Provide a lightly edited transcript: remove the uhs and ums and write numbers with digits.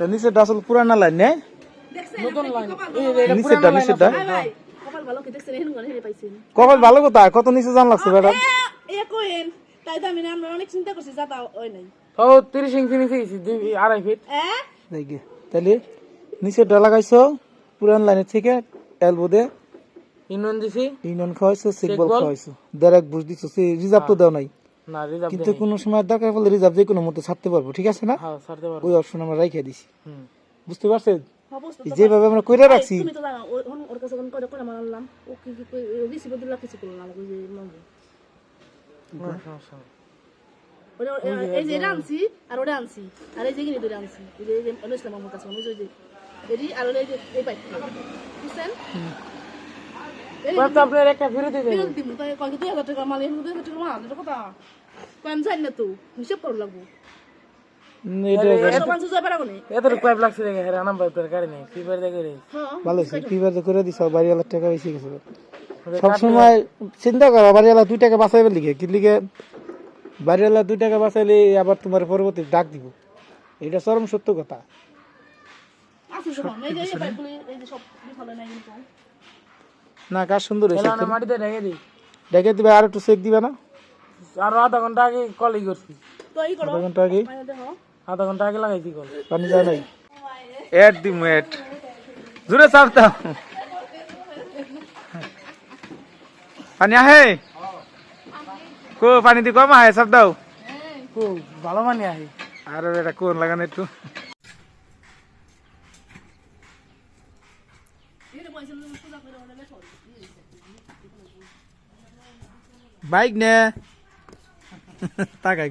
তো নিচেটা আসলে পুরানা লাইন না নতুন লাইন নিচেটা ভাই কপাল ভালো কি দেখছেন হেন হেরে পাইছেন কপাল ভালো কোথায় কত নিচে জান লাগছে ম্যাডাম এ কইেন তাই তো আমি আমরা অনেক চিন্তা করছি যাতা ওই নাই ও 30 ইঞ্চি নিচে গেছি 2.5 ফিট দেখি তাহলে নিচেটা লাগাইছো পুরান লাইনের থেকে এলবো দে ইউনিয়ন দিছি ইউনিয়ন খাওয়াইছো সিকবল খাওয়াইছো ডাইরেক্ট বুঝ দিছো রিজার্ভ তো দাও নাই না রিজার্ভ কিন্তু কোনো সময় দরকার পড়লে রিজার্ভ যে কোনো মতো ছাড়তে পারবো ঠিক আছে না হ্যাঁ ছাড়তে পারবো ওই অপশন আমরা রাইখা দিছি বুঝতে পারছেন অবস্থা যেভাবে আমরা কইরা রাখছি তুমি তো জানো ওর কাছে কোন করে করে মারলাম ও কি কি রিসিভ দিলা কিছু করলাম ওই যে মামু ওটা এই যে আনছি আর ওটা আনছি আর এই যে গিনি ধরে আনছি এই যে অনুষ্ঠিত মামুর কাছে ওই যে এরি আর ওই যে এই পাইপ বুঝছেন কত আপনার একটা ফেরত দিতে ফেরত দিমু তাই কয় 2000 টাকা মাল এর 2000 টাকা মাল এটা কথা কোন জানি না তো হিসাব কর লাগবো এটা 50 টাকা পারাবো না এত পাইপ লাগছে দেখে হেরা নাম্বার তোর গাড়ি নেই ফিবার দেখে রে হ্যাঁ ভালো হয়েছে কিভাবে যে করে দিছো বাড়িওয়ালার টাকা বেশি গেছে সবসময় চিন্তা করো বাড়িওয়ালা 2 টাকা বাঁচাইবে লিখে কি লিখে বাড়িওয়ালা 2 টাকা বাঁচাইলে আবার তোমার পরবর্তী ডাক দিব এটা চরম সত্য কথা আছে তো এই যে পাইপগুলি এই যে সব বিফলে নাই কিন্তু না কাজ সুন্দর হয়েছে এলা মাটিতে ঢেকে দিই ডেকে দিবে আর একটু চেক দিবে না আর আধা ঘন্টা আগে কলই করছি তো এই করো আধা ঘন্টা আগে মানে দেখো আধা ঘন্টা আগে লাগাইছি কল পানি যায় নাই এড দিমু এড জোরে চাপতা পানি আহে কো পানি দি কম আহে সব দাও খুব ভালো মানে আহি আর এটা কোন লাগানো একটু বাইক নে তাকাই